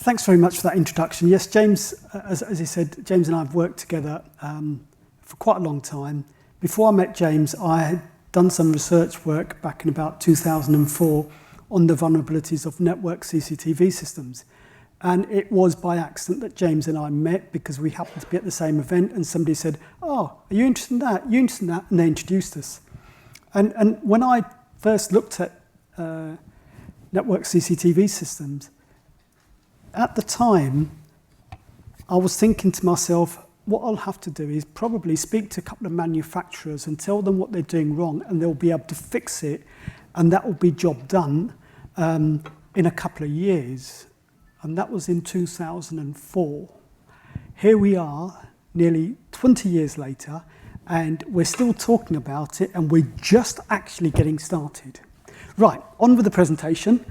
Thanks very much for that introduction. Yes, James, as he said, James and I have worked together for quite a long time. Before I met James, I had done some research work back in about 2004 on the vulnerabilities of network CCTV systems. And it was by accident that James and I met because we happened to be at the same event and somebody said, "Oh, are you interested in that? Are you interested in that?" And they introduced us. And when I first looked at network CCTV systems, at the time, I was thinking to myself, what I'll have to do is probably speak to a couple of manufacturers and tell them what they're doing wrong, and they'll be able to fix it, and that will be job done in a couple of years. And that was in 2004. Here we are, nearly 20 years later, and we're still talking about it, and we're just actually getting started. Right, on with the presentation.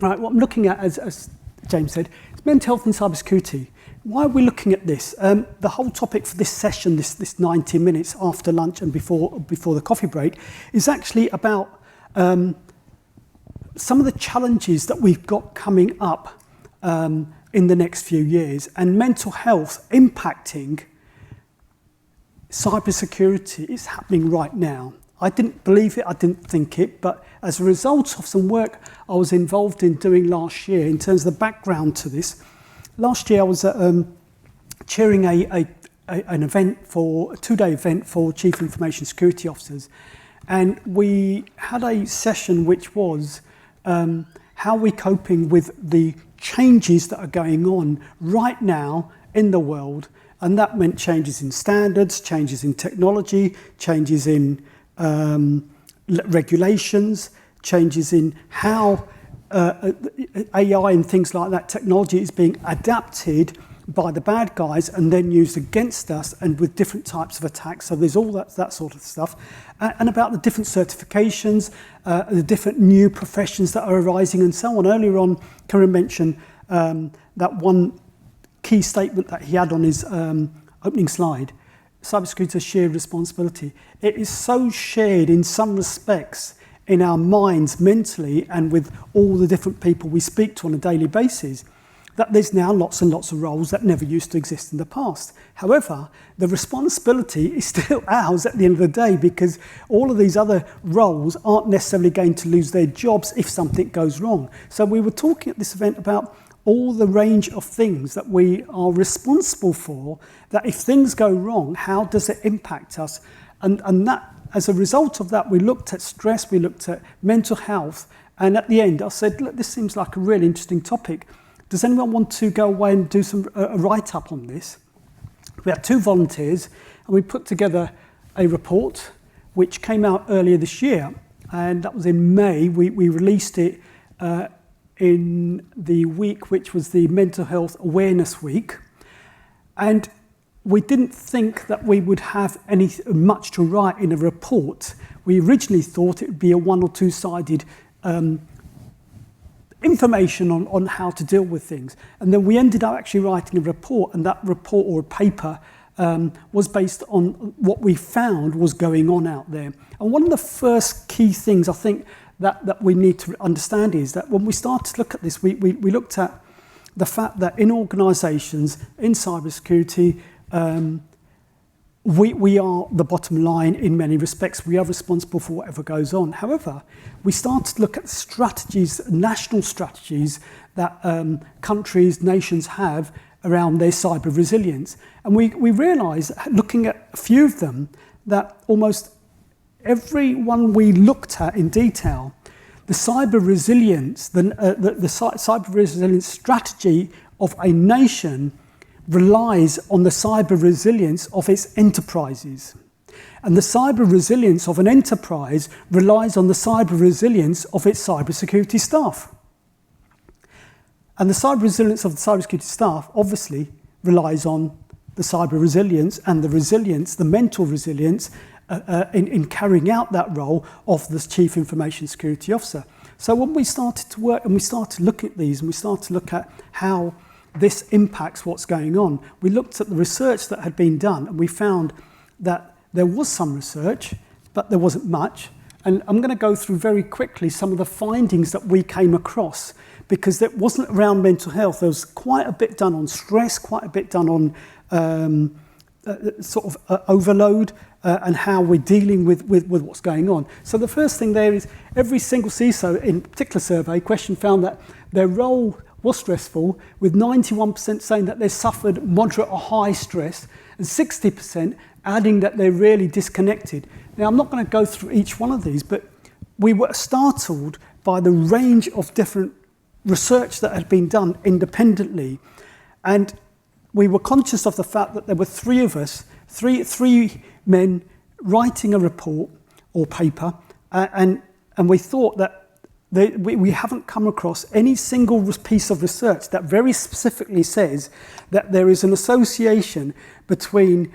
Right, what I'm looking at, as James said, is mental health and cybersecurity. Why are we looking at this? The whole topic for this session, this 90 minutes after lunch and before the coffee break, is actually about some of the challenges that we've got coming up in the next few years, and mental health impacting cybersecurity is happening right now. I didn't believe it, I didn't think it, but as a result of some work I was involved in doing last year in terms of the background to this, last year I was chairing an event a two-day event for Chief Information Security Officers, and we had a session which was how we're coping with the changes that are going on right now in the world, and that meant changes in standards, changes in technology, changes in regulations, changes in how AI and things like that, technology is being adapted by the bad guys and then used against us and with different types of attacks. So there's all that sort of stuff. And about the different certifications, the different new professions that are arising and so on. Earlier on, Kieran mentioned that one key statement that he had on his opening slide. Cybersecurity is a shared responsibility. It is so shared in some respects in our minds mentally and with all the different people we speak to on a daily basis that there's now lots and lots of roles that never used to exist in the past. However, the responsibility is still ours at the end of the day because all of these other roles aren't necessarily going to lose their jobs if something goes wrong. So we were talking at this event about all the range of things that we are responsible for, that if things go wrong, how does it impact us? And that, as a result of that, we looked at stress, we looked at mental health, and at the end I said, look, this seems like a really interesting topic. Does anyone want to go away and do a write-up on this? We had 2 volunteers, and we put together a report which came out earlier this year, and that was in May. We released it in the week which was the Mental Health Awareness Week, and we didn't think that we would have much to write in a report. We originally thought it would be a 1 or 2-sided information on how to deal with things, and then we ended up actually writing a report, and that report or a paper was based on what we found was going on out there. And one of the first key things I think that we need to understand is that when we started to look at this, we looked at the fact that in organisations, in cybersecurity, we are the bottom line in many respects. We are responsible for whatever goes on. However, we started to look at strategies, national strategies that countries, nations have around their cyber resilience. And we realised, looking at a few of them, that almost every one we looked at in detail, the cyber resilience, the cyber resilience strategy of a nation relies on the cyber resilience of its enterprises. And the cyber resilience of an enterprise relies on the cyber resilience of its cybersecurity staff. And the cyber resilience of the cybersecurity staff obviously relies on the cyber resilience and the mental resilience in carrying out that role of the Chief Information Security Officer. So when we started to work and we started to look at these and we started to look at how this impacts what's going on, we looked at the research that had been done and we found that there was some research, but there wasn't much. And I'm going to go through very quickly some of the findings that we came across, because it wasn't around mental health. There was quite a bit done on stress, quite a bit done on overload and how we're dealing with what's going on. So the first thing there is every single CISO in a particular survey question found that their role was stressful, with 91% saying that they suffered moderate or high stress, and 60% adding that they're really disconnected. Now, I'm not going to go through each one of these, but we were startled by the range of different research that had been done independently. And we were conscious of the fact that there were three of us, three men writing a report or paper, and we thought that we haven't come across any single piece of research that very specifically says that there is an association between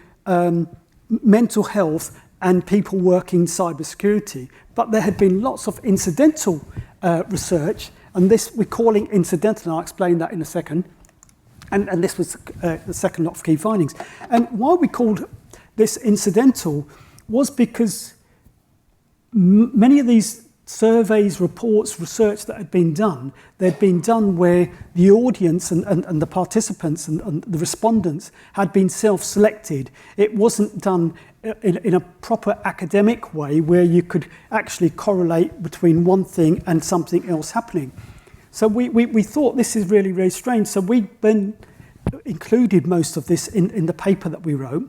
mental health and people working in cybersecurity. But there had been lots of incidental research, and this we're calling incidental, and I'll explain that in a second. And this was the second lot of key findings. And why we called this incidental was because many of these surveys, reports, research that had been done, they'd been done where the audience and the participants and the respondents had been self-selected. It wasn't done in a proper academic way where you could actually correlate between one thing and something else happening. So we thought this is really, really strange. So we then included most of this in the paper that we wrote.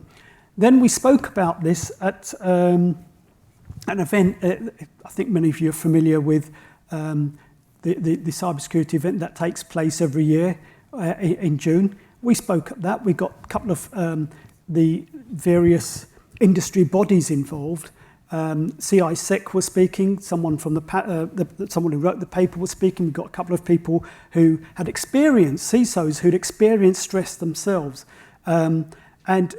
Then we spoke about this at an event. I think many of you are familiar with the cybersecurity event that takes place every year in June. We spoke at that. We got a couple of the various industry bodies involved. CISEC was speaking. Someone from someone who wrote the paper was speaking. We got a couple of people who had experienced, CISOs who'd experienced stress themselves, and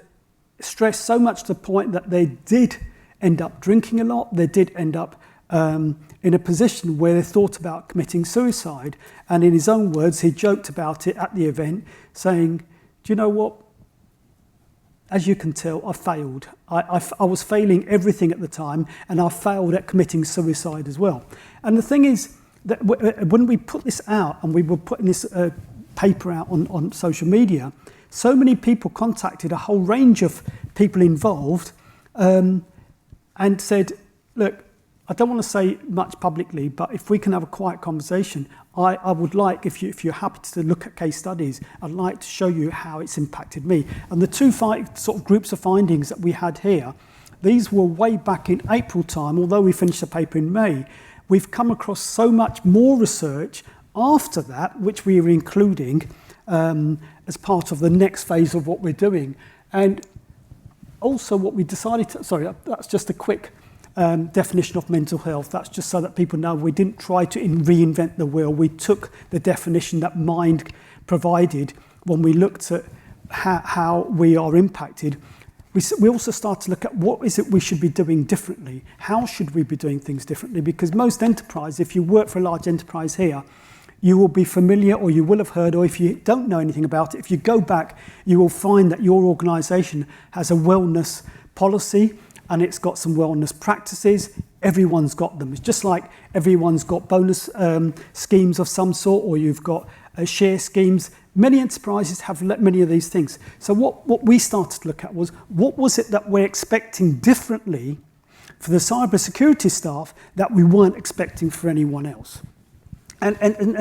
stress so much to the point that they did end up drinking a lot. They did end up in a position where they thought about committing suicide. And in his own words, he joked about it at the event, saying, "Do you know what? As you can tell, I failed. I was failing everything at the time, and I failed at committing suicide as well." And the thing is that when we put this out, and we were putting this paper out on social media, so many people contacted a whole range of people involved and said, "Look, I don't want to say much publicly, but if we can have a quiet conversation, I would like, if you're happy to look at case studies, I'd like to show you how it's impacted me." And the two sort of groups of findings that we had here, these were way back in April time, although we finished the paper in May. We've come across so much more research after that, which we are including as part of the next phase of what we're doing. And also what we decided to, sorry, that's just a quick definition of mental health. That's just so that people know we didn't try to reinvent the wheel. We took the definition that Mind provided when we looked at how we are impacted. We also start to look at what is it we should be doing differently. How should we be doing things differently? Because most enterprise, if you work for a large enterprise here, you will be familiar, or you will have heard, or if you don't know anything about it, if you go back, you will find that your organisation has a wellness policy, and it's got some wellness practices. Everyone's got them. It's just like everyone's got bonus schemes of some sort, or you've got share schemes. Many enterprises have many of these things. So what we started to look at was, what was it that we're expecting differently for the cybersecurity staff that we weren't expecting for anyone else? And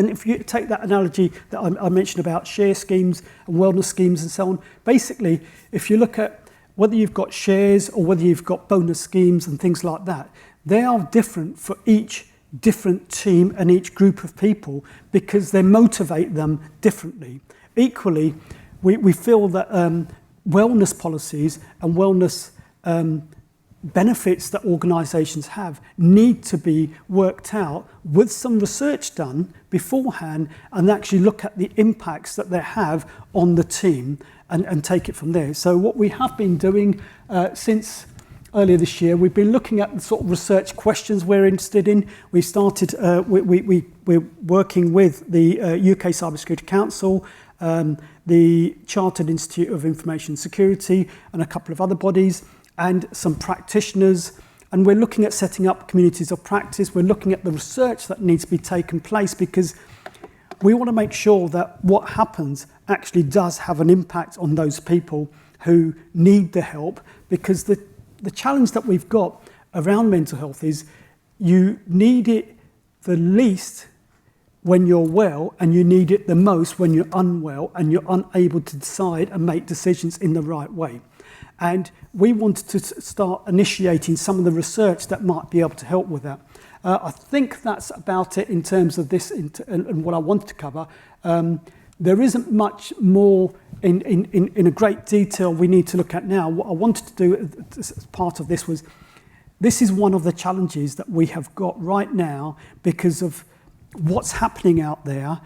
if you take that analogy that I mentioned about share schemes and wellness schemes and so on, basically, if you look at whether you've got shares or whether you've got bonus schemes and things like that, they are different for each different team and each group of people because they motivate them differently. Equally, we feel that wellness policies and wellness benefits that organisations have need to be worked out with some research done beforehand and actually look at the impacts that they have on the team and take it from there. So what we have been doing since earlier this year, we've been looking at the sort of research questions we're interested in. We started, we're working with the UK Cybersecurity Council, the Chartered Institute of Information Security, and a couple of other bodies, and some practitioners And we're looking at setting up communities of practice. We're looking at the research that needs to be taken place, because we want to make sure that what happens actually does have an impact on those people who need the help, because the challenge that we've got around mental health is you need it the least when you're well, and you need it the most when you're unwell and you're unable to decide and make decisions in the right way. And we wanted to start initiating some of the research that might be able to help with that. I think that's about it in terms of this and what I wanted to cover. There isn't much more in a great detail we need to look at now. What I wanted to do as part of this was, this is one of the challenges that we have got right now because of what's happening out there.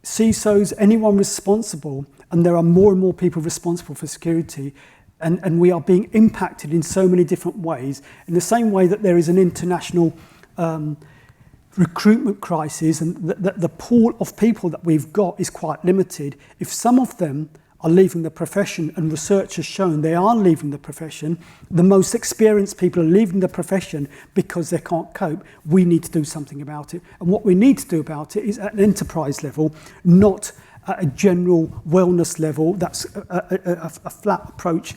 CISOs, anyone responsible, and there are more and more people responsible for security, and we are being impacted in so many different ways. In the same way that there is an international recruitment crisis, and the pool of people that we've got is quite limited. If some of them are leaving the profession, and research has shown they are leaving the profession, the most experienced people are leaving the profession because they can't cope, we need to do something about it. And what we need to do about it is at an enterprise level, not at a general wellness level. That's a flat approach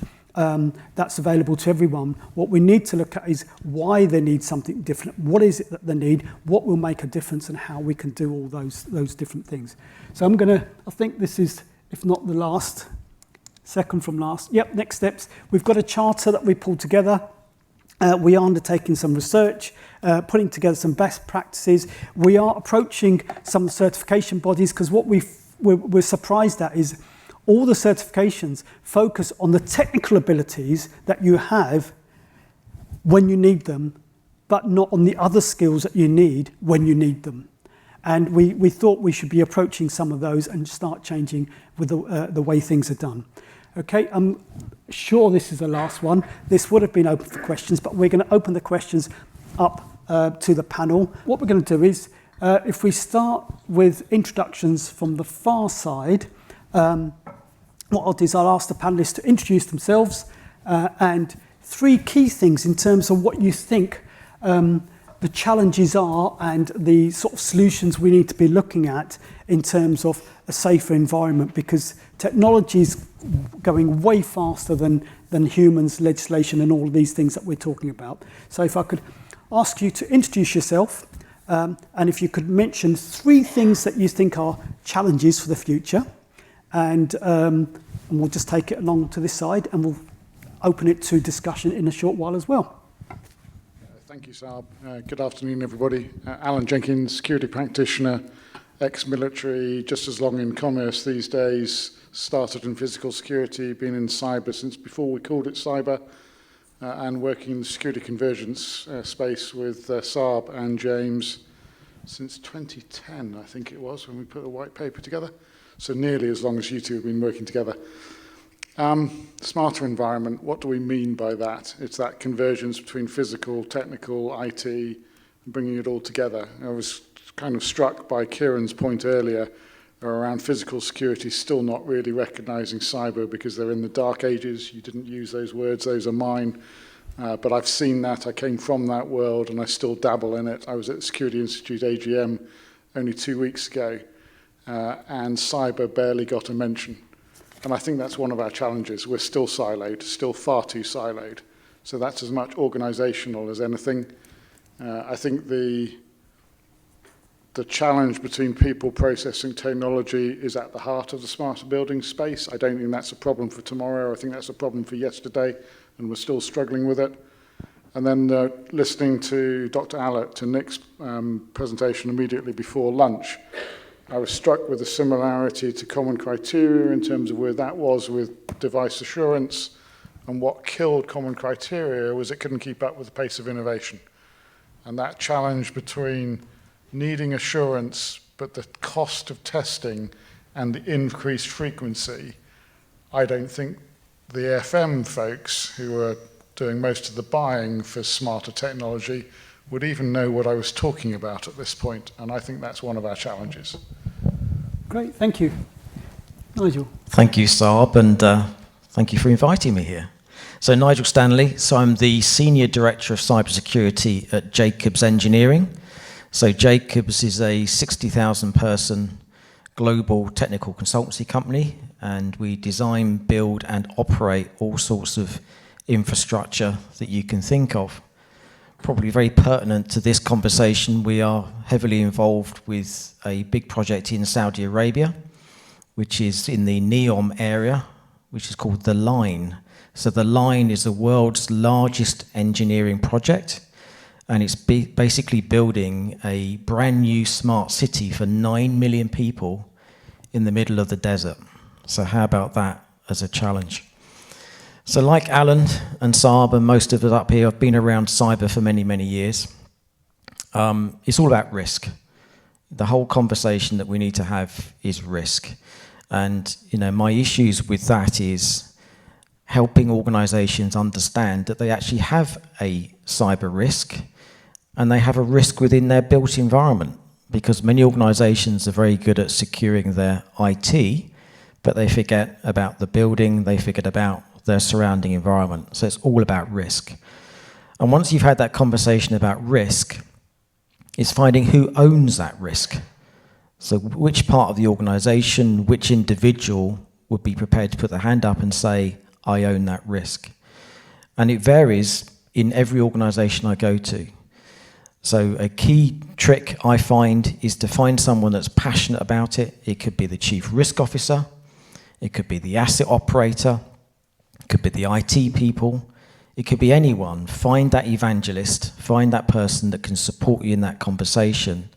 that's available to everyone. What we need to look at is why they need something different. What is it that they need? What will make a difference, and how we can do all those different things. So I think this is, if not the last, second from last. Yep, next steps. We've got a charter that we pulled together. We are undertaking some research, putting together some best practices. We are approaching some certification bodies, because what we're surprised at is all the certifications focus on the technical abilities that you have when you need them, but not on the other skills that you need when you need them. And we thought we should be approaching some of those and start changing with the way things are done. Okay, I'm sure this is the last one. This would have been open for questions, but we're going to open the questions up to the panel. What we're going to do is, if we start with introductions from the far side, what I'll do is I'll ask the panellists to introduce themselves and 3 key things in terms of what you think the challenges are and the sort of solutions we need to be looking at in terms of a safer environment, because technology is going way faster than humans, legislation, and all of these things that we're talking about. So if I could ask you to introduce yourself, and if you could mention 3 things that you think are challenges for the future, and we'll just take it along to this side, and we'll open it to discussion in a short while as well. Thank you, Sarb. Good afternoon, everybody. Alan Jenkins, security practitioner, ex-military, just as long in commerce these days, started in physical security, been in cyber since before we called it cyber, and working in the security convergence space with Sarb and James since 2010, I think it was, when we put a white paper together. So nearly as long as you two have been working together. Smarter environment, what do we mean by that? It's that convergence between physical, technical, IT, and bringing it all together. I was kind of struck by Kieran's point earlier around physical security still not really recognizing cyber because they're in the dark ages. You didn't use those words, those are mine. But I've seen that, I came from that world and I still dabble in it. I was at the Security Institute AGM only 2 weeks ago, and cyber barely got a mention. And I think that's one of our challenges. We're still siloed, still far too siloed. So that's as much organizational as anything. I think the challenge between people, process and technology is at the heart of the smarter building space. I don't think that's a problem for tomorrow. I think that's a problem for yesterday, and we're still struggling with it. And then listening to Dr. Allett, to Nick's presentation immediately before lunch, I was struck with the similarity to common criteria in terms of where that was with device assurance, and what killed common criteria was it couldn't keep up with the pace of innovation. And that challenge between needing assurance, but the cost of testing and the increased frequency, I don't think the FM folks who are doing most of the buying for smarter technology would even know what I was talking about at this point, and I think that's one of our challenges. Great, thank you. Nigel. Thank you, Sarb, and thank you for inviting me here. So Nigel Stanley, so I'm the Senior Director of Cybersecurity at Jacobs Engineering. So Jacobs is a 60,000 person global technical consultancy company, and we design, build and operate all sorts of infrastructure that you can think of. Probably very pertinent to this conversation, we are heavily involved with a big project in Saudi Arabia, which is in the NEOM area, which is called The Line. So The Line is the world's largest engineering project, and it's basically building a brand new smart city for 9 million people in the middle of the desert. So how about that as a challenge? So like Alan and Sarb and most of us up here, I've been around cyber for many, many years. It's all about risk. The whole conversation that we need to have is risk. And my issues with that is helping organizations understand that they actually have a cyber risk and they have a risk within their built environment, because many organizations are very good at securing their IT, but they forget about the building, they forget about their surrounding environment. So it's all about risk. And once you've had that conversation about risk, it's finding who owns that risk. So which part of the organization, which individual would be prepared to put their hand up and say, I own that risk. And it varies in every organization I go to. So a key trick I find is to find someone that's passionate about it. It could be the chief risk officer, it could be the asset operator, it could be the IT people, it could be anyone. Find that evangelist, find that person that can support you in that conversation,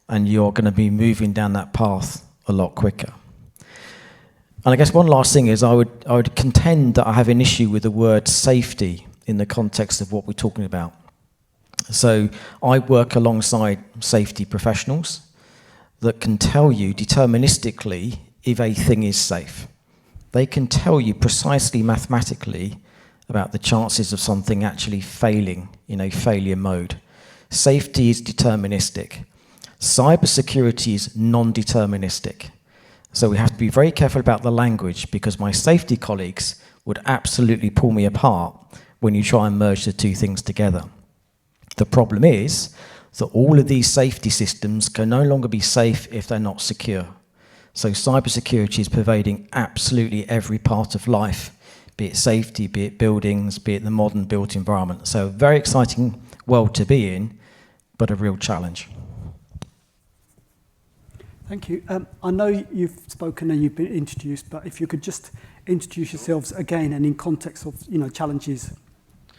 and you're going to be moving down that path a lot quicker. And I guess one last thing is I would contend that I have an issue with the word safety in the context of what we're talking about. So I work alongside safety professionals that can tell you deterministically if a thing is safe. They can tell you precisely mathematically about the chances of something actually failing in a failure mode. Safety is deterministic. Cybersecurity is non-deterministic. So we have to be very careful about the language, because my safety colleagues would absolutely pull me apart when you try and merge the two things together. The problem is that all of these safety systems can no longer be safe if they're not secure. So cybersecurity is pervading absolutely every part of life, be it safety, be it buildings, be it the modern built environment. So a very exciting world to be in, but a real challenge. Thank you. I know you've spoken and you've been introduced, but if you could just introduce yourselves again and in context of challenges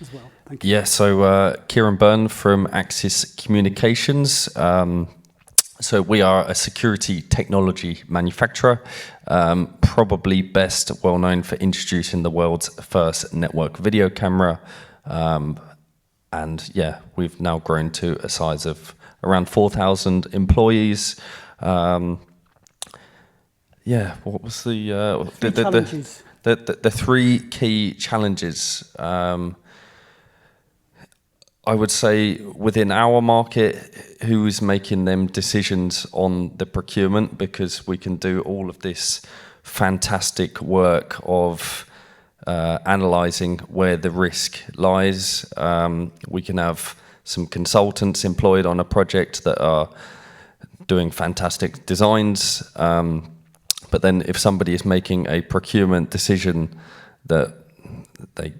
as well. Thank you. Yeah, so Kieran Byrne from Axis Communications. So we are a security technology manufacturer, probably best well known for introducing the world's first network video camera. And yeah, we've now grown to a size of around 4,000 employees. Yeah, what was the three key challenges? I would say within our market, who is making them decisions on the procurement, because we can do all of this fantastic work of analysing where the risk lies. We can have some consultants employed on a project that are doing fantastic designs, but then if somebody is making a procurement decision that they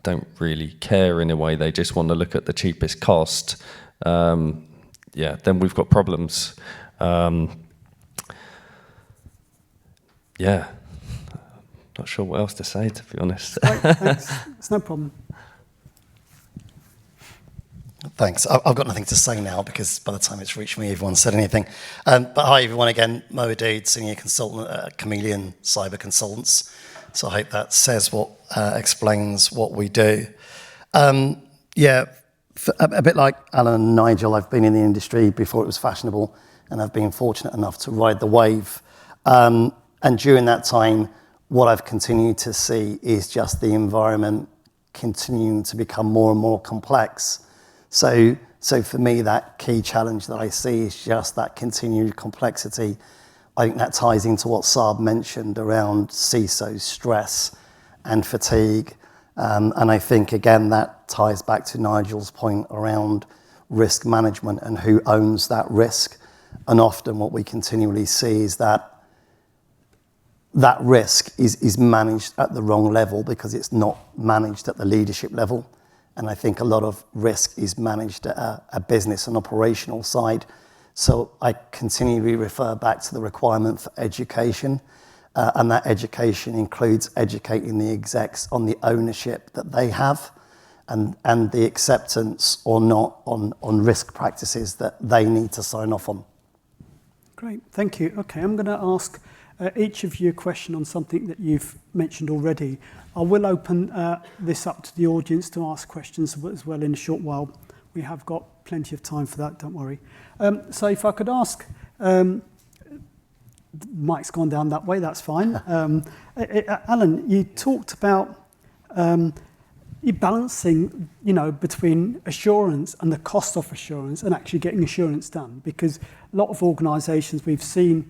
don't really care in a way, they just want to look at the cheapest cost, yeah, then we've got problems. Yeah, not sure what else to say, to be honest. Right, thanks. It's no problem. Thanks. I've got nothing to say now, because by the time it's reached me, everyone's said anything. But hi, everyone, again. Mo Ahddoud, Senior Consultant at Chameleon Cyber Consultants. So I hope that says what explains what we do. Yeah, a bit like Alan and Nigel, I've been in the industry before it was fashionable, and I've been fortunate enough to ride the wave. And during that time, what I've continued to see is just the environment continuing to become more and more complex. So for me, that key challenge that I see is just that continued complexity. I think that ties into what Sarb mentioned around CISO stress and fatigue. And I think, again, that ties back to Nigel's point around risk management and who owns that risk. And often what we continually see is that that risk is managed at the wrong level because it's not managed at the leadership level. And I think a lot of risk is managed at a business and operational side. So I continually refer back to the requirement for education. And that education includes educating the execs on the ownership that they have and the acceptance or not on risk practices that they need to sign off on. Great, thank you. Okay, I'm going to ask each of you a question on something that you've mentioned already. I will open this up to the audience to ask questions as well in a short while. We have got plenty of time for that, don't worry. So if I could ask, Mike's gone down that way, that's fine. Alan, you talked about you balancing, between assurance and the cost of assurance and actually getting assurance done, because a lot of organisations we've seen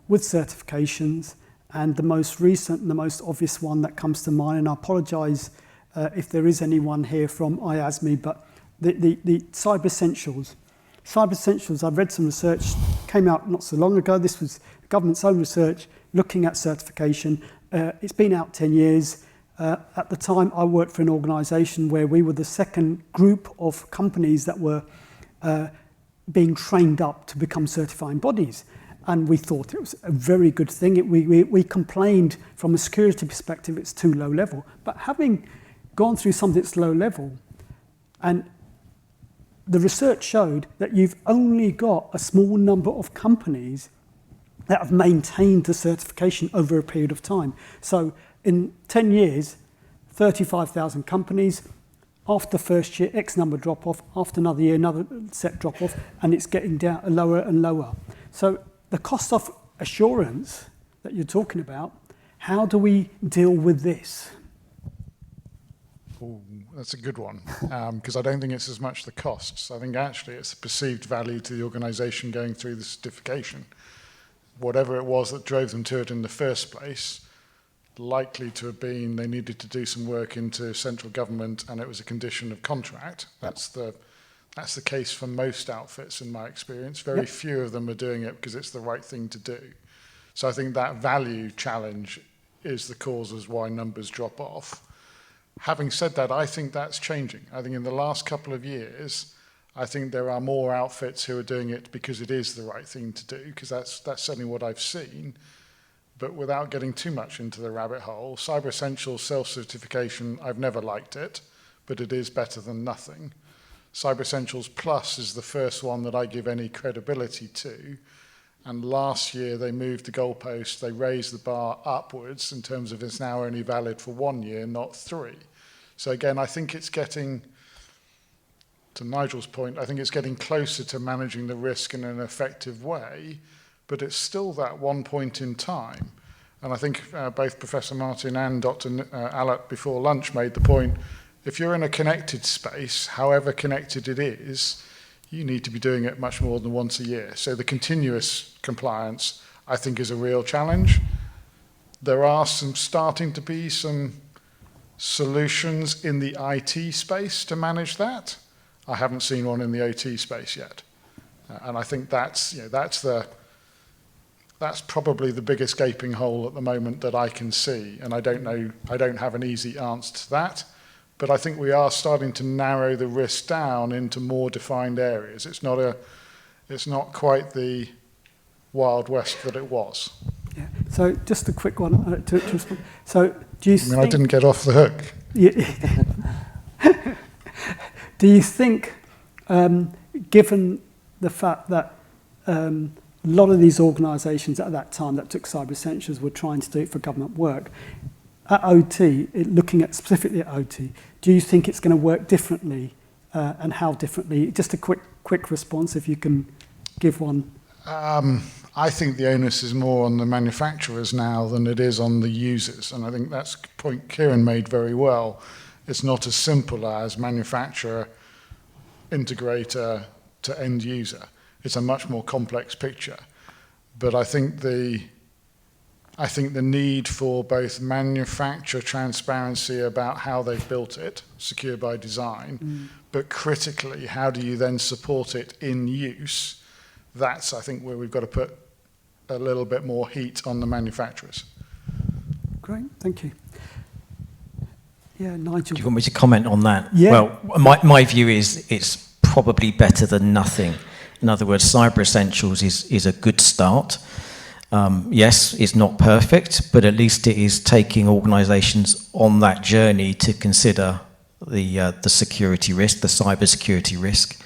with certifications, and the most recent and the most obvious one that comes to mind, and I apologise if there is anyone here from IASME, but the Cyber Essentials. Cyber Essentials, I've read some research, came out not so long ago. This was government's own research looking at certification. It's been out 10 years. At the time, I worked for an organisation where we were the second group of companies that were being trained up to become certifying bodies. And we thought it was a very good thing. We complained from a security perspective, it's too low level. But having gone through something that's low level, and the research showed that you've only got a small number of companies that have maintained the certification over a period of time. So in 10 years, 35,000 companies, after the first year, X number drop off, after another year, another set drop off, and it's getting down lower and lower. So the cost of assurance that you're talking about, how do we deal with this? Ooh, that's a good one, because I don't think it's as much the costs. I think actually it's the perceived value to the organisation going through the certification. Whatever it was that drove them to it in the first place, likely to have been they needed to do some work into central government and it was a condition of contract. That's the case for most outfits in my experience. Very few of them are doing it because it's the right thing to do. So I think that value challenge is the causes why numbers drop off. Having said that, I think that's changing. I think in the last couple of years, I think there are more outfits who are doing it because it is the right thing to do, because that's certainly what I've seen. But without getting too much into the rabbit hole, Cyber Essentials self-certification, I've never liked it, but it is better than nothing. Cyber Essentials Plus is the first one that I give any credibility to. And last year they moved the goalpost, they raised the bar upwards in terms of it's now only valid for 1 year, not 3. So again, I think it's getting, to Nigel's point, I think it's getting closer to managing the risk in an effective way, but it's still that one point in time. And I think both Professor Martin and Dr. Allett before lunch made the point, if you're in a connected space, however connected it is, you need to be doing it much more than once a year. So the continuous compliance, I think, is a real challenge. There are starting to be some solutions in the IT space to manage that. I haven't seen one in the OT space yet. And I think that's probably the biggest gaping hole at the moment that I can see. And I don't have an easy answer to that. But I think we are starting to narrow the risk down into more defined areas. It's not quite the Wild West that it was. Yeah. So just a quick one to respond. So do you think... I didn't get off the hook. Do you think, given the fact that a lot of these organisations at that time that took Cyber Essentials were trying to do it for government work, at OT, looking at specifically at OT, do you think it's going to work differently, and how differently? Just a quick response, if you can give one. I think the onus is more on the manufacturers now than it is on the users, and I think that's a point Kieran made very well. It's not as simple as manufacturer, integrator to end user. It's a much more complex picture. But I think I think the need for both manufacturer transparency about how they've built it, secure by design, but critically, how do you then support it in use? That's, I think, where we've got to put a little bit more heat on the manufacturers. Great, thank you. Yeah, Nigel. Do you want me to comment on that? Yeah. Well, my view is it's probably better than nothing. In other words, Cyber Essentials is a good start. Yes, it's not perfect, but at least it is taking organisations on that journey to consider the security risk, the cyber security risk.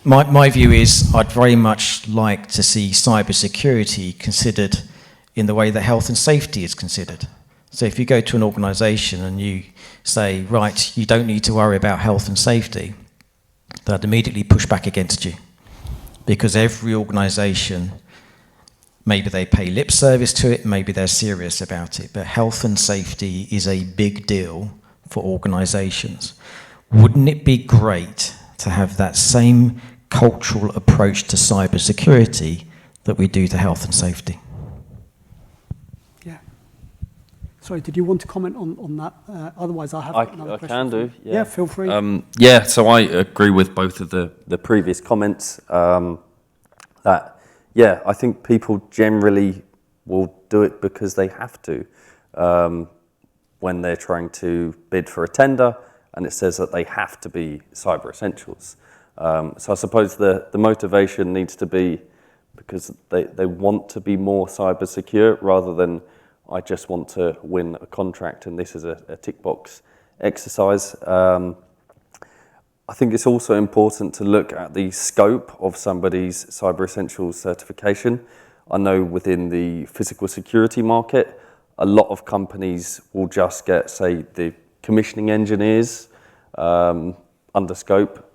My view is I'd very much like to see cyber security considered in the way that health and safety is considered. So if you go to an organisation and you say, right, you don't need to worry about health and safety, they'd immediately push back against you. Because every organisation, maybe they pay lip service to it, maybe they're serious about it, but health and safety is a big deal for organisations. Wouldn't it be great to have that same cultural approach to cyber security that we do to health and safety? Yeah. Sorry, did you want to comment on that? Otherwise, I have another question. I can do, yeah. Yeah, feel free. So I agree with both of the previous comments. That, yeah, I think people generally will do it because they have to. When they're trying to bid for a tender and it says that they have to be cyber essentials. So I suppose the motivation needs to be because they want to be more cyber secure rather than I just want to win a contract and this is a tick box exercise. I think it's also important to look at the scope of somebody's cyber essentials certification. I know within the physical security market, a lot of companies will just get, say, the commissioning engineers under scope.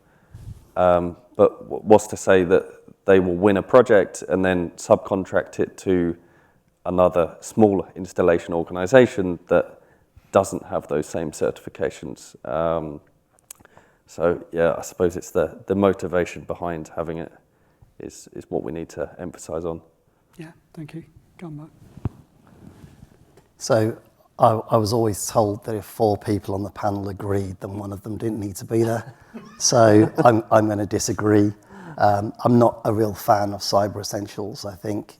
But what's to say that they will win a project and then subcontract it to another smaller installation organisation that doesn't have those same certifications. So yeah, I suppose it's the motivation behind having it is what we need to emphasise on. Yeah, thank you. Go on, Mo. So I was always told that if 4 people on the panel agreed, then one of them didn't need to be there. So I'm going to disagree. I'm not a real fan of cyber essentials. I think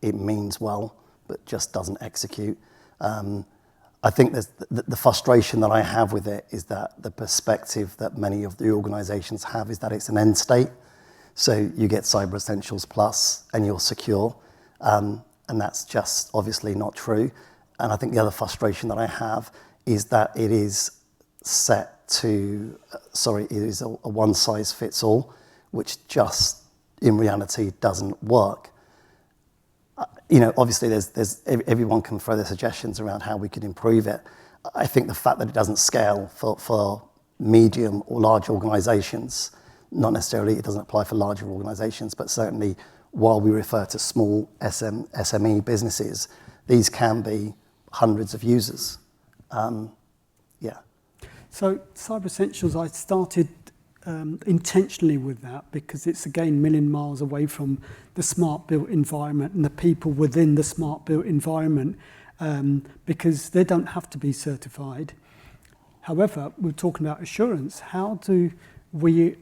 it means well, but just doesn't execute. I think there's the frustration that I have with it is that the perspective that many of the organisations have is that it's an end state. So you get Cyber Essentials Plus and you're secure. And that's just obviously not true. And I think the other frustration that I have is that it is set to, it is a one-size-fits-all, which just in reality doesn't work. Obviously there's everyone can throw their suggestions around how we could improve it. I think the fact that it doesn't scale for medium or large organisations, not necessarily it doesn't apply for larger organisations, but certainly while we refer to small SME businesses, these can be hundreds of users. Yeah. So Cyber Essentials, I started intentionally with that because it's again a million miles away from the smart built environment and the people within the smart built environment because they don't have to be certified. However, we're talking about assurance. How do we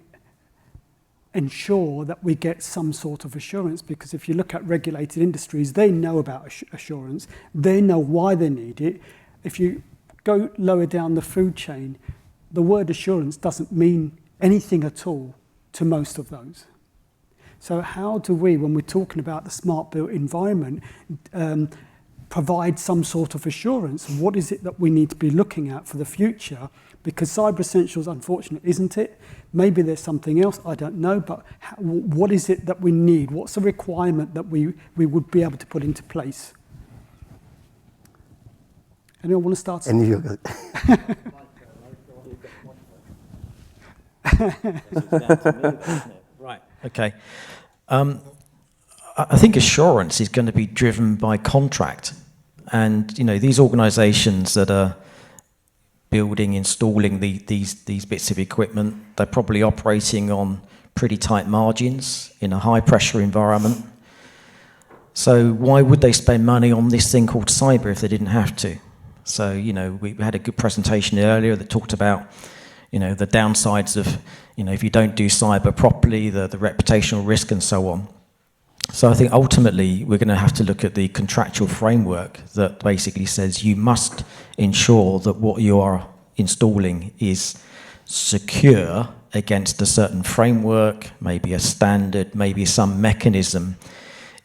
ensure that we get some sort of assurance? Because if you look at regulated industries, they know about assurance. They know why they need it. If you go lower down the food chain, the word assurance doesn't mean anything at all to most of those. So how do we, when we're talking about the smart built environment, provide some sort of assurance? What is it that we need to be looking at for the future? Because Cyber Essentials, unfortunately, isn't it? Maybe there's something else, I don't know, but what is it that we need? What's the requirement that we would be able to put into place? Anyone want to start? Right. Okay. I think assurance is going to be driven by contract, and these organisations that are building, installing these bits of equipment, they're probably operating on pretty tight margins in a high pressure environment. So why would they spend money on this thing called cyber if they didn't have to? So, we had a good presentation earlier that talked about, the downsides of, if you don't do cyber properly, the reputational risk and so on. So I think ultimately we're going to have to look at the contractual framework that basically says you must ensure that what you are installing is secure against a certain framework, maybe a standard, maybe some mechanism,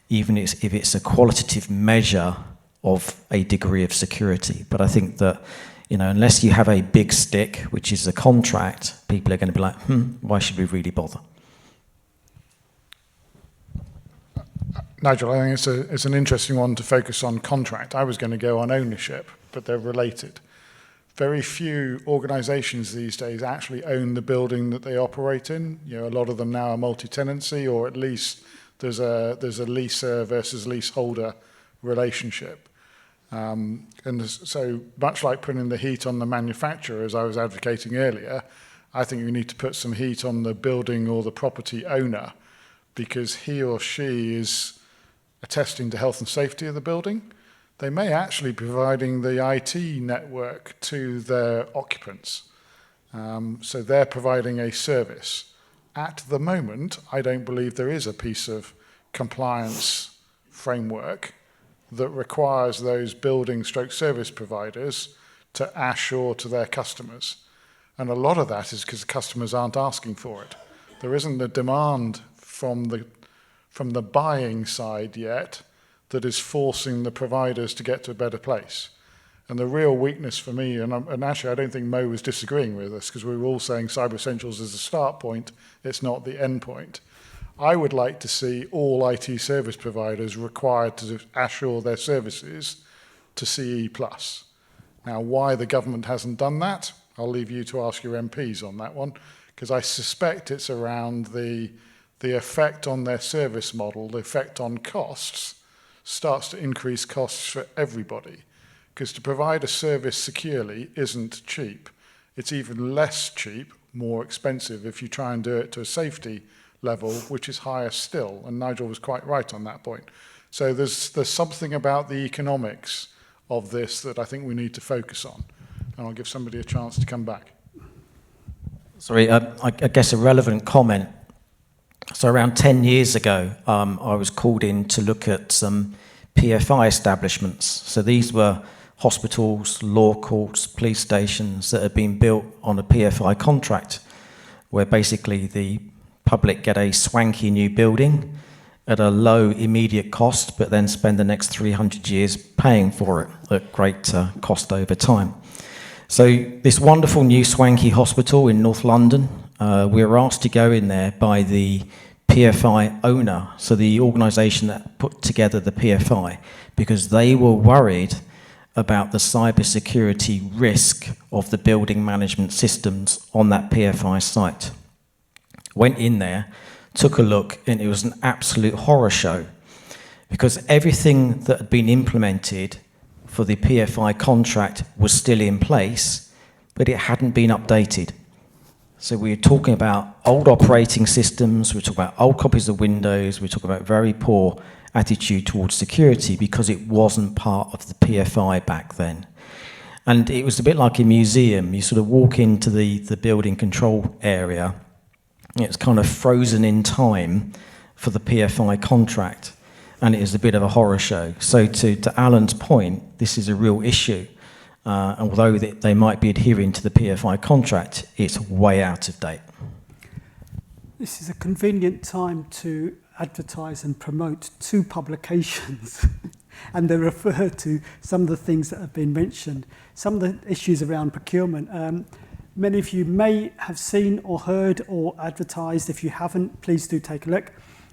even if it's a qualitative measure of a degree of security. But I think that, unless you have a big stick, which is a contract, people are going to be like, why should we really bother? Nigel, I think it's an interesting one to focus on contract. I was going to go on ownership, but they're related. Very few organisations these days actually own the building that they operate in. A lot of them now are multi-tenancy, or at least there's a leaser versus leaseholder relationship. And so much like putting the heat on the manufacturer, as I was advocating earlier, I think we need to put some heat on the building or the property owner, because he or she is attesting to health and safety of the building. They may actually be providing the IT network to their occupants. So they're providing a service. At the moment, I don't believe there is a piece of compliance framework that requires those building stroke service providers to assure to their customers. And a lot of that is because customers aren't asking for it. There isn't a demand from the buying side yet that is forcing the providers to get to a better place. And the real weakness for me, and actually I don't think Mo was disagreeing with us, because we were all saying Cyber Essentials is the start point, it's not the end point. I would like to see all IT service providers required to assure their services to CE+. Now, why the government hasn't done that, I'll leave you to ask your MPs on that one, because I suspect it's around the effect on their service model, the effect on costs, starts to increase costs for everybody. Because to provide a service securely isn't cheap. It's even less cheap, more expensive, if you try and do it to a safety level, which is higher still. And Nigel was quite right on that point. So there's something about the economics of this that I think we need to focus on. And I'll give somebody a chance to come back. Sorry, I guess a relevant comment. So around 10 years ago, I was called in to look at some PFI establishments. So these were hospitals, law courts, police stations that had been built on a PFI contract, where basically the public get a swanky new building at a low immediate cost, but then spend the next 300 years paying for it at great cost over time. So this wonderful new swanky hospital in North London, we were asked to go in there by the PFI owner, so the organisation that put together the PFI, because they were worried about the cybersecurity risk of the building management systems on that PFI site. Went in there, took a look, and it was an absolute horror show, because everything that had been implemented for the PFI contract was still in place, but it hadn't been updated. So we were talking about old operating systems, we were talking about old copies of Windows, we were talking about very poor attitude towards security because it wasn't part of the PFI back then. And it was a bit like a museum. You sort of walk into the building control area, it's kind of frozen in time for the PFI contract, and it is a bit of a horror show. So to Alan's point, this is a real issue. And although they might be adhering to the PFI contract, it's way out of date. This is a convenient time to advertise and promote two publications. And they refer to some of the things that have been mentioned. Some of the issues around procurement. Many of you may have seen or heard or advertised. If you haven't, please do take a look.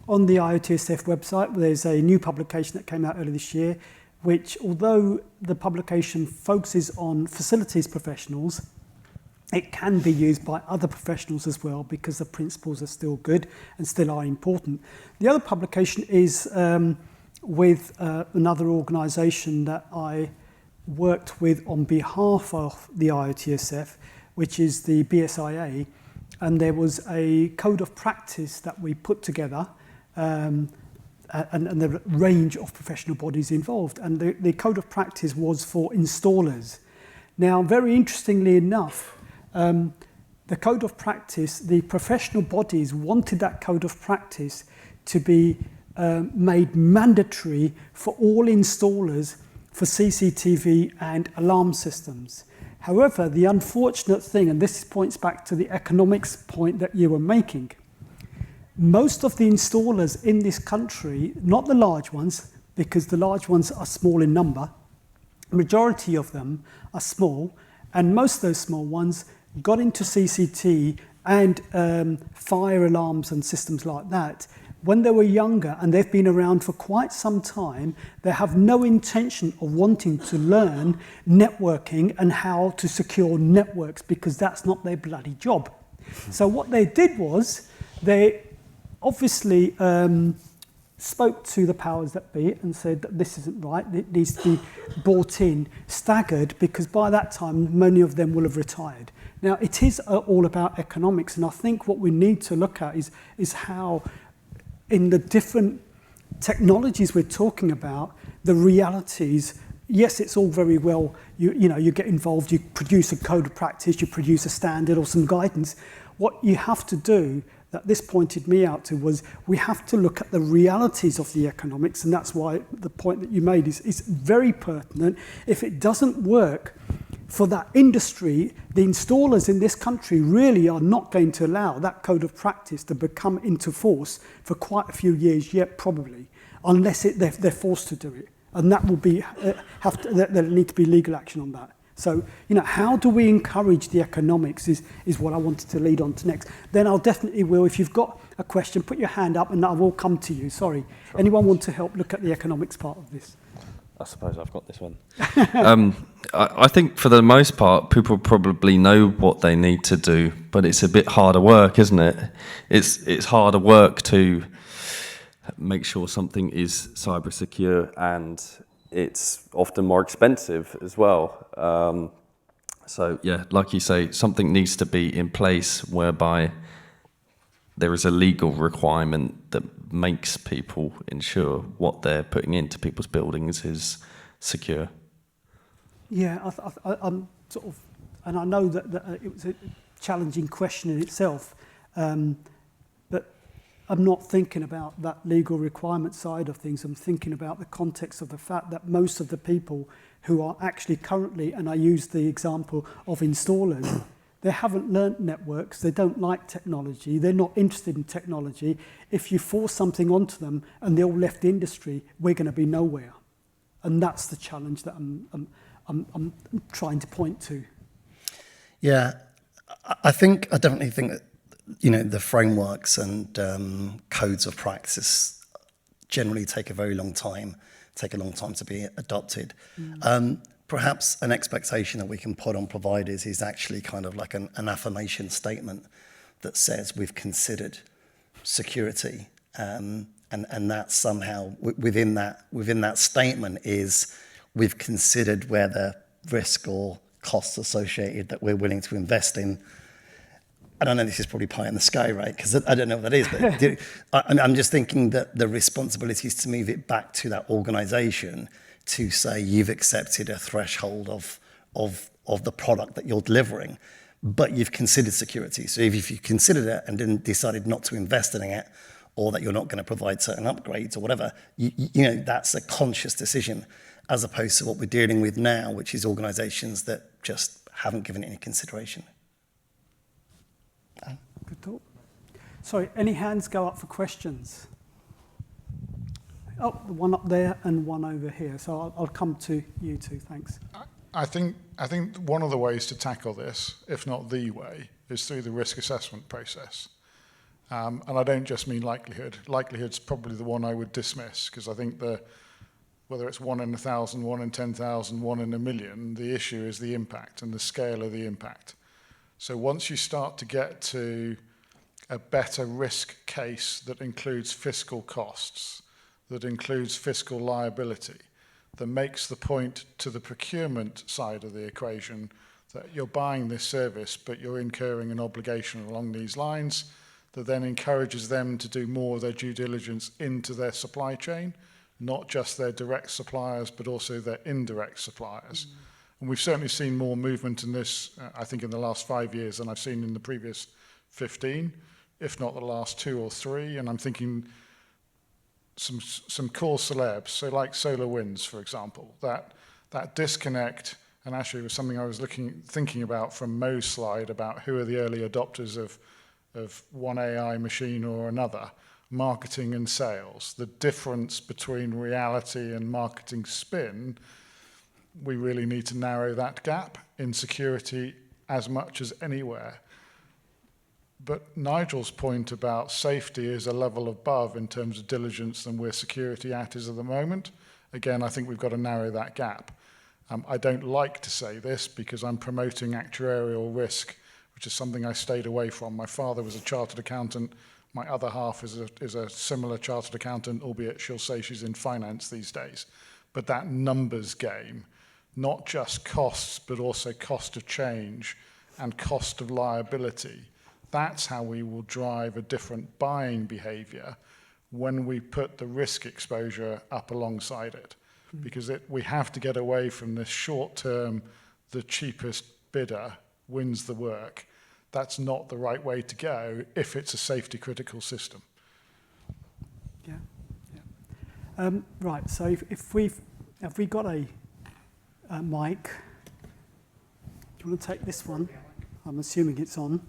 On the IoTSF website, there's a new publication that came out earlier this year, which, although the publication focuses on facilities professionals, it can be used by other professionals as well, because the principles are still good and still are important. The other publication is with another organisation that I worked with on behalf of the IoTSF, which is the BSIA, and there was a code of practice that we put together, and the range of professional bodies involved. And the code of practice was for installers. Now, very interestingly enough, the code of practice, the professional bodies wanted that code of practice to be made mandatory for all installers for CCTV and alarm systems. However, the unfortunate thing, and this points back to the economics point that you were making, most of the installers in this country, not the large ones, because the large ones are small in number, majority of them are small, and most of those small ones got into CCT and fire alarms and systems like that when they were younger, and they've been around for quite some time. They have no intention of wanting to learn networking and how to secure networks, because that's not their bloody job. So what they did was they obviously spoke to the powers that be and said that this isn't right, it needs to be brought in staggered, because by that time many of them will have retired. Now, it is all about economics, and I think what we need to look at is how in the different technologies we're talking about, the realities. Yes, it's all very well, you get involved, you produce a code of practice, you produce a standard or some guidance. What you have to do, that this pointed me out to, was we have to look at the realities of the economics, and that's why the point that you made is very pertinent. If it doesn't work for that industry, the installers in this country really are not going to allow that code of practice to become into force for quite a few years yet, probably, unless they're forced to do it. And that will be, there'll need to be legal action on that. So, how do we encourage the economics is what I wanted to lead on to next. Then I'll definitely will, if you've got a question, put your hand up and I will come to you. Sorry. Sure. Anyone want to help look at the economics part of this? I suppose I've got this one. I think for the most part, people probably know what they need to do, but it's a bit harder work, isn't it? It's harder work to make sure something is cyber secure, and it's often more expensive as well. So yeah, like you say, something needs to be in place whereby there is a legal requirement that makes people ensure what they're putting into people's buildings is secure. Yeah, I'm sort of, and I know that it was a challenging question in itself, but I'm not thinking about that legal requirement side of things. I'm thinking about the context of the fact that most of the people who are actually currently, and I use the example of installers, they haven't learnt networks, they don't like technology, they're not interested in technology. If you force something onto them and they all left the industry, we're going to be nowhere. And that's the challenge that I'm trying to point to. Yeah, I definitely think that, the frameworks and codes of practice generally take a very long time to be adopted. Perhaps an expectation that we can put on providers is actually kind of like an affirmation statement that says we've considered security, and that somehow within that statement is we've considered where the risk or costs associated that we're willing to invest in. I don't know, this is probably pie in the sky, right? Because I don't know what that is, but I'm just thinking that the responsibility is to move it back to that organisation to say you've accepted a threshold of the product that you're delivering, but you've considered security. So if you considered it and then decided not to invest in it, or that you're not going to provide certain upgrades or whatever, that's a conscious decision, as opposed to what we're dealing with now, which is organisations that just haven't given it any consideration. Good thought. Sorry, any hands go up for questions? Oh, the one up there and one over here. So I'll come to you two, thanks. I think one of the ways to tackle this, if not the way, is through the risk assessment process. And I don't just mean likelihood. Likelihood's probably the one I would dismiss, because I think whether it's 1 in 1,000, 1 in 10,000, 1 in a million, the issue is the impact and the scale of the impact. So once you start to get to a better risk case that includes fiscal costs, that includes fiscal liability, that makes the point to the procurement side of the equation that you're buying this service, but you're incurring an obligation along these lines, that then encourages them to do more of their due diligence into their supply chain, not just their direct suppliers, but also their indirect suppliers. And we've certainly seen more movement in this, I think, in the last 5 years than I've seen in the previous 15, if not the last 2 or 3. And I'm thinking some core celebs, so like SolarWinds, for example, that disconnect, and actually it was something I was thinking about from Mo's slide about who are the early adopters of one AI machine or another, marketing and sales. The difference between reality and marketing spin, we really need to narrow that gap in security as much as anywhere. But Nigel's point about safety is a level above in terms of diligence than where security is at the moment. Again, I think we've got to narrow that gap. I don't like to say this because I'm promoting actuarial risk, which is something I stayed away from. My father was a chartered accountant. My other half is a similar chartered accountant, albeit she'll say she's in finance these days. But that numbers game, not just costs, but also cost of change and cost of liability, that's how we will drive a different buying behavior when we put the risk exposure up alongside it. Because we have to get away from this short term, the cheapest bidder wins the work. That's not the right way to go if it's a safety critical system. Yeah. Right, so have we got a mic? Do you want to take this one? I'm assuming it's on.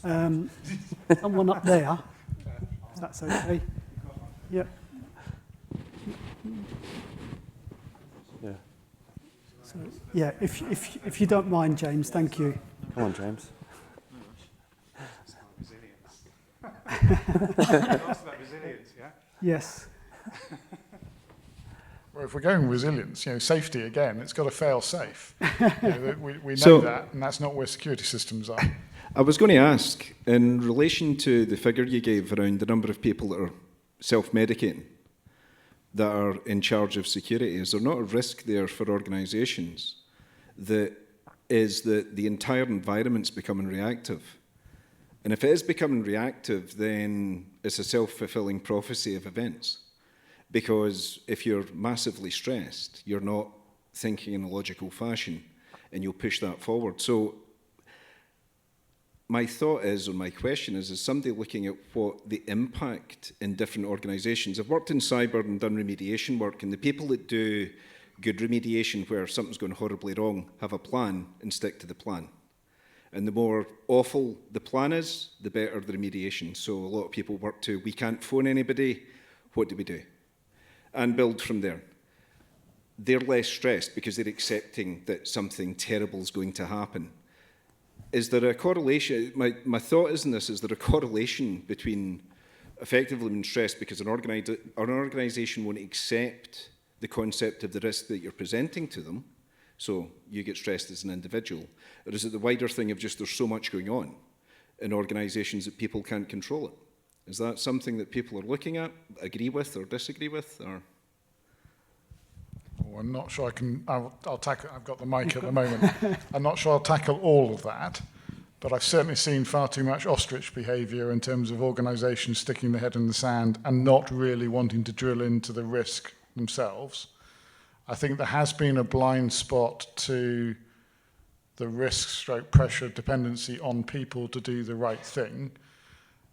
Someone up there, if that's okay. Yep. Yeah. So, yeah, if you don't mind, James, thank you. Come on, James. Asked about resilience, yeah? Yes. Well, if we're going resilience, safety again, it's got to fail safe. We know that, and that's not where security systems are. I was going to ask, in relation to the figure you gave around the number of people that are self-medicating, that are in charge of security, is there not a risk there for organisations that the entire environment's becoming reactive? And if it is becoming reactive, then it's a self-fulfilling prophecy of events. Because if you're massively stressed, you're not thinking in a logical fashion, and you'll push that forward. So my thought is, or my question is somebody looking at what the impact in different organisations? I've worked in cyber and done remediation work, and the people that do good remediation where something's going horribly wrong have a plan and stick to the plan. And the more awful the plan is, the better the remediation. So a lot of people work to, we can't phone anybody, what do we do? And build from there. They're less stressed because they're accepting that something terrible is going to happen. Is there a correlation? My thought is in this, is there a correlation between effectively being stressed because an organisation won't accept the concept of the risk that you're presenting to them, so you get stressed as an individual, or is it the wider thing of just there's so much going on in organisations that people can't control it? Is that something that people are looking at, agree with or disagree with? Or? Well, I'm not sure I can, I'll tackle, I've got the mic at the moment. I'm not sure I'll tackle all of that, but I've certainly seen far too much ostrich behaviour in terms of organisations sticking their head in the sand and not really wanting to drill into the risk themselves. I think there has been a blind spot to the risk/pressure dependency on people to do the right thing.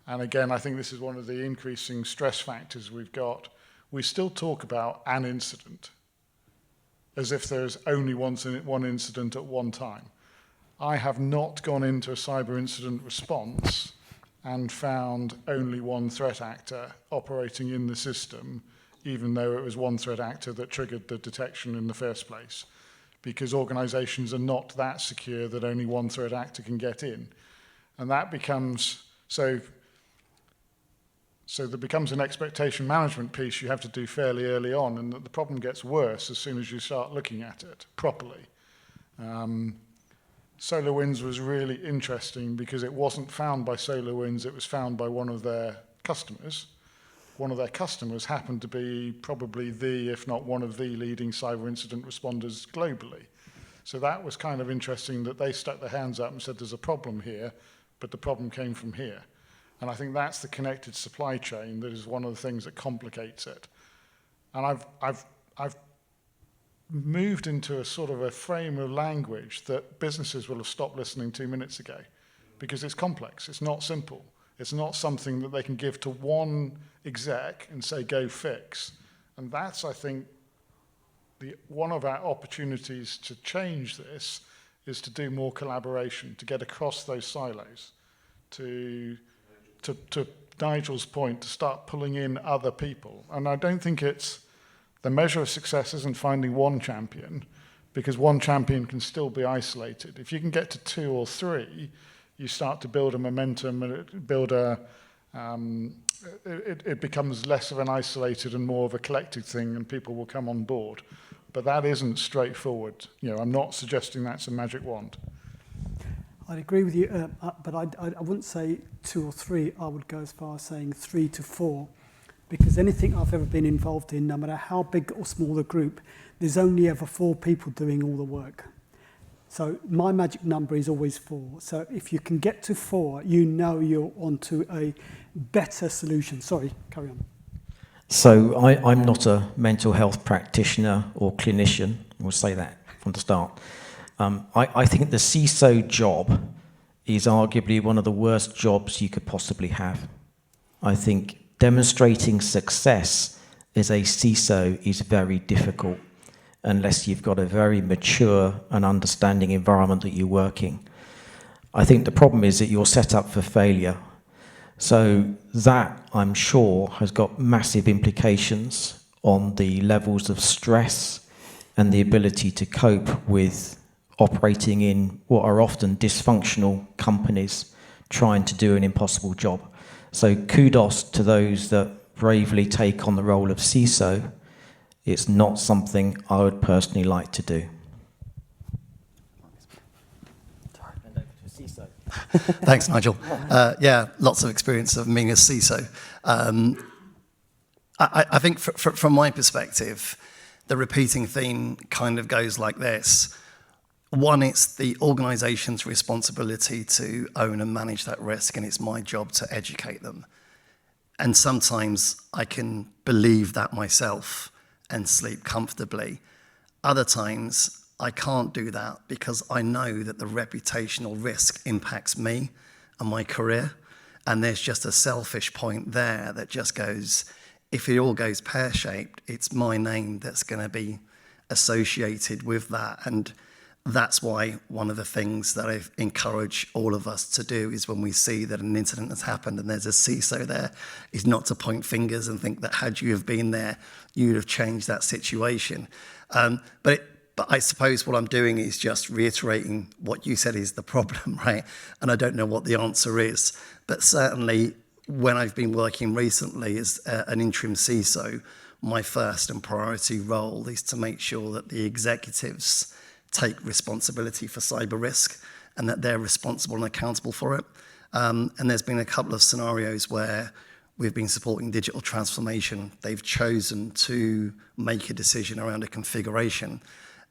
And again, I think this is one of the increasing stress factors we've got. We still talk about an incident as if there's only one incident at one time. I have not gone into a cyber incident response and found only one threat actor operating in the system, even though it was one threat actor that triggered the detection in the first place, because organizations are not that secure that only one threat actor can get in. And that becomes, so there becomes an expectation management piece you have to do fairly early on, and the problem gets worse as soon as you start looking at it properly. SolarWinds was really interesting because it wasn't found by SolarWinds, it was found by one of their customers. One of their customers happened to be probably the, if not one of the leading cyber incident responders globally. So that was kind of interesting that they stuck their hands up and said there's a problem here, but the problem came from here. And I think that's the connected supply chain that is one of the things that complicates it. And I've moved into a sort of a frame of language that businesses will have stopped listening 2 minutes ago, because it's complex, it's not simple. It's not something that they can give to one exec and say, go fix. And that's, I think, one of our opportunities to change this is to do more collaboration, to get across those silos, to Nigel's point, to start pulling in other people. And I don't think it's, the measure of success isn't finding one champion, because one champion can still be isolated. If you can get to 2 or 3, you start to build a momentum, and it becomes less of an isolated and more of a collective thing, and people will come on board. But that isn't straightforward. You know, I'm not suggesting that's a magic wand. I'd agree with you, but I wouldn't say 2 or 3. I would go as far as saying 3 to 4, because anything I've ever been involved in, no matter how big or small the group, there's only ever 4 people doing all the work. So my magic number is always 4. So if you can get to 4, you know you're onto a better solution. Sorry, carry on. So I'm not a mental health practitioner or clinician. We'll say that from the start. I think the CISO job is arguably one of the worst jobs you could possibly have. I think demonstrating success as a CISO is very difficult unless you've got a very mature and understanding environment that you're working. I think the problem is that you're set up for failure. So that, I'm sure, has got massive implications on the levels of stress and the ability to cope with operating in what are often dysfunctional companies trying to do an impossible job. So kudos to those that bravely take on the role of CISO. It's not something I would personally like to do. Thanks, Nigel. Yeah, lots of experience of being a CISO. I think from my perspective, the repeating theme kind of goes like this. One, it's the organisation's responsibility to own and manage that risk, and it's my job to educate them. And sometimes I can believe that myself and sleep comfortably. Other times, I can't do that because I know that the reputational risk impacts me and my career. And there's just a selfish point there that just goes, if it all goes pear-shaped, it's my name that's going to be associated with that. And that's why one of the things that I've encouraged all of us to do is when we see that an incident has happened and there's a CISO there, is not to point fingers and think that had you have been there, you'd have changed that situation. But I suppose what I'm doing is just reiterating what you said is the problem, right? And I don't know what the answer is. But certainly when I've been working recently as an interim CISO, my first and priority role is to make sure that the executives take responsibility for cyber risk and that they're responsible and accountable for it. And there's been a couple of scenarios where we've been supporting digital transformation. They've chosen to make a decision around a configuration,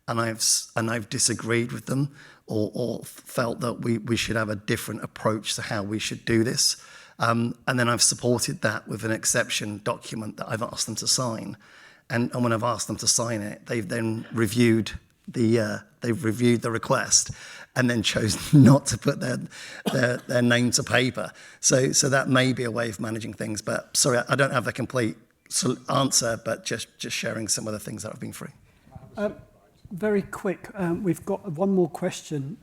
and I've disagreed with them or felt that we should have a different approach to how we should do this. And then I've supported that with an exception document that I've asked them to sign. And when I've asked them to sign it, they've then reviewed the request and then chose not to put their name to paper. So that may be a way of managing things. But sorry, I don't have the complete answer, but just sharing some of the things that I've been through. Very quick, we've got one more question.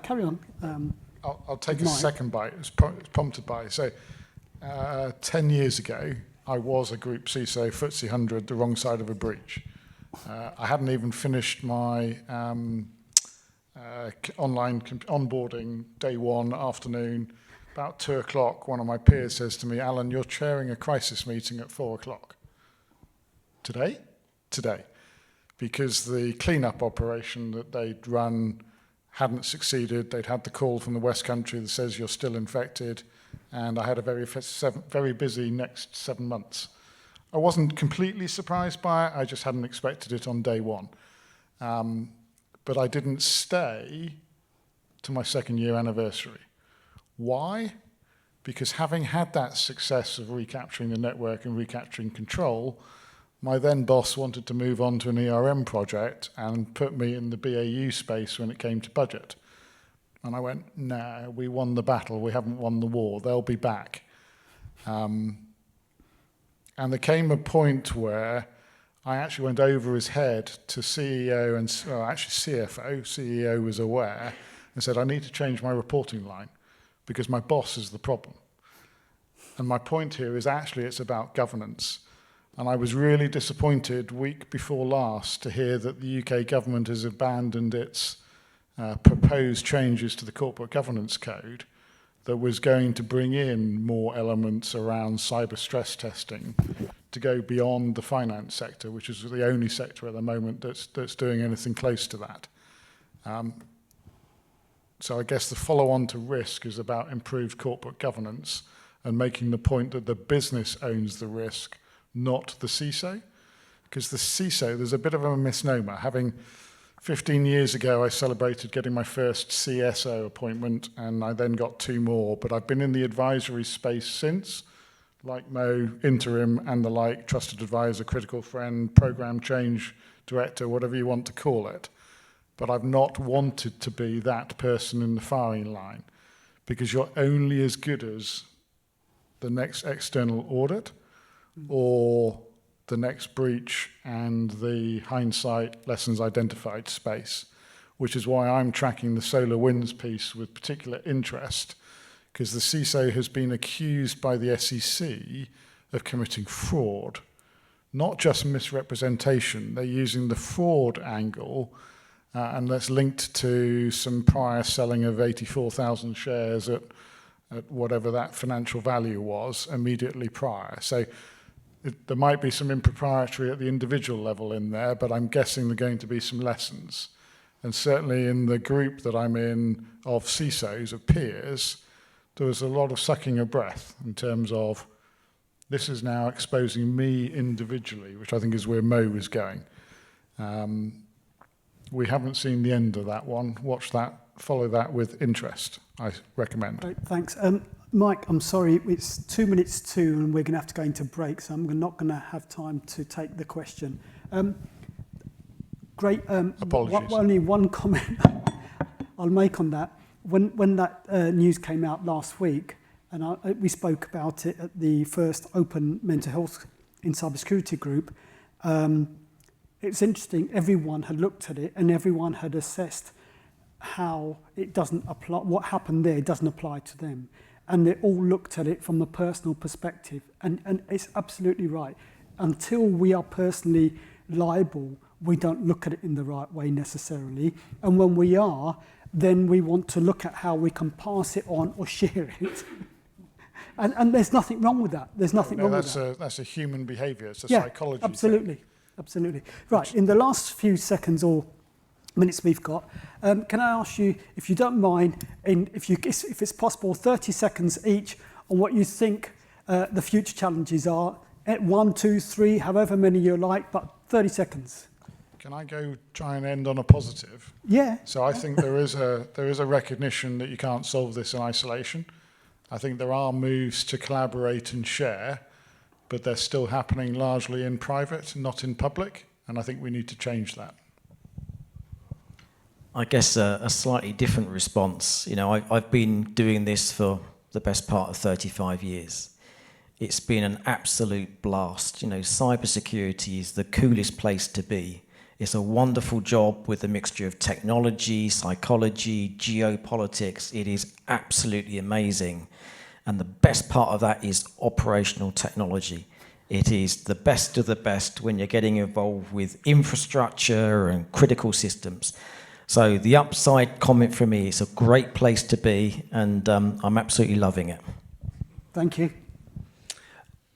Carry on. I'll take a second bite. It's prompted by. So 10 years ago, I was a group CISO, FTSE 100, the wrong side of a breach. I hadn't even finished my online onboarding day one afternoon. About 2 o'clock, one of my peers says to me, Alan, you're chairing a crisis meeting at 4 o'clock. Today? Today. Because the cleanup operation that they'd run hadn't succeeded. They'd had the call from the West Country that says you're still infected. And I had a very busy next 7 months. I wasn't completely surprised by it. I just hadn't expected it on day one. But I didn't stay to my 2nd year anniversary. Why? because having had that success of recapturing the network and recapturing control, my then boss wanted to move on to an ERM project and put me in the BAU space when it came to budget. And I went, no, we won the battle, we haven't won the war, they'll be back. And there came a point where I actually went over his head to CEO and actually CFO. CEO was aware and said, I need to change my reporting line because my boss is the problem. And my point here is actually it's about governance. And I was really disappointed week before last to hear that the UK government has abandoned its proposed changes to the Corporate Governance Code that was going to bring in more elements around cyber stress testing to go beyond the finance sector, which is the only sector at the moment that's doing anything close to that. So I guess the follow-on to risk is about improved corporate governance and making the point that the business owns the risk, not the CISO. Because the CISO, there's a bit of a misnomer. Having 15 years ago, I celebrated getting my first CSO appointment, and I then got 2 more. But I've been in the advisory space since, like Mo, interim and the like, trusted advisor, critical friend, program change director, whatever you want to call it. But I've not wanted to be that person in the firing line, because you're only as good as the next external audit or the next breach and the hindsight lessons identified space, which is why I'm tracking the SolarWinds piece with particular interest, because the CISO has been accused by the SEC of committing fraud, not just misrepresentation. They're using the fraud angle, and that's linked to some prior selling of 84,000 shares at whatever that financial value was immediately prior. So there might be some impropriety at the individual level in there, but I'm guessing there are going to be some lessons. And certainly in the group that I'm in of CISOs, of peers, there was a lot of sucking of breath in terms of this is now exposing me individually, which I think is where Mo was going. We haven't seen the end of that one. Watch that, follow that with interest, I recommend. Great, thanks. Mike, I'm sorry, it's 2 minutes to, and we're going to have to go into break, so I'm not going to have time to take the question. Great. Apologies. Only one comment I'll make on that. When that news came out last week, and we spoke about it at the first open mental health in cybersecurity group, it's interesting, everyone had looked at it and everyone had assessed how it doesn't apply, what happened there doesn't apply to them. And they all looked at it from the personal perspective. And it's absolutely right. Until we are personally liable, we don't look at it in the right way necessarily. And when we are, then we want to look at how we can pass it on or share it. And there's nothing wrong with that. There's nothing wrong with that. That's a human behaviour. It's a Yeah, psychology absolutely. thing. Absolutely. Right, in the last few seconds or minutes we've got, can I ask you, if you don't mind, if it's possible, 30 seconds each on what you think the future challenges are, at 1, 2, 3, however many you like, but 30 seconds. Can I go try and end on a positive? Yeah. So I think there is a recognition that you can't solve this in isolation. I think there are moves to collaborate and share, but they're still happening largely in private, not in public, and I think we need to change that. I guess a slightly different response. You know, I've been doing this for the best part of 35 years. It's been an absolute blast. You know, cybersecurity is the coolest place to be. It's a wonderful job with a mixture of technology, psychology, geopolitics. It is absolutely amazing. And the best part of that is operational technology. It is the best of the best when you're getting involved with infrastructure and critical systems. So the upside comment from me, it's a great place to be, and I'm absolutely loving it. Thank you.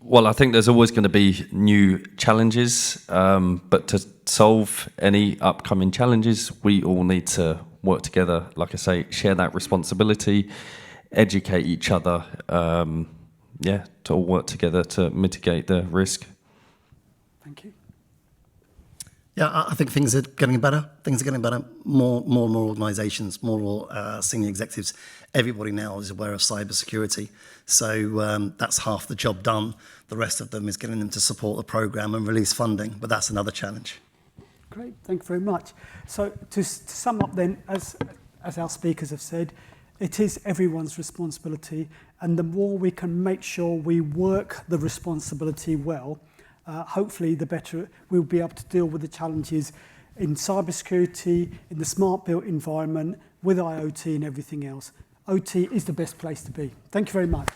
Well, I think there's always going to be new challenges, but to solve any upcoming challenges, we all need to work together. Like I say, share that responsibility, educate each other, to all work together to mitigate the risk. Thank you. Yeah, I think things are getting better. Things are getting better. More and more organisations, more senior executives, everybody now is aware of cybersecurity. So that's half the job done. The rest of them is getting them to support the programme and release funding, but that's another challenge. Great, thank you very much. So to sum up then, as our speakers have said, it is everyone's responsibility, and the more we can make sure we work the responsibility well, hopefully the better we'll be able to deal with the challenges in cybersecurity, in the smart built environment, with IoT and everything else. OT is the best place to be. Thank you very much.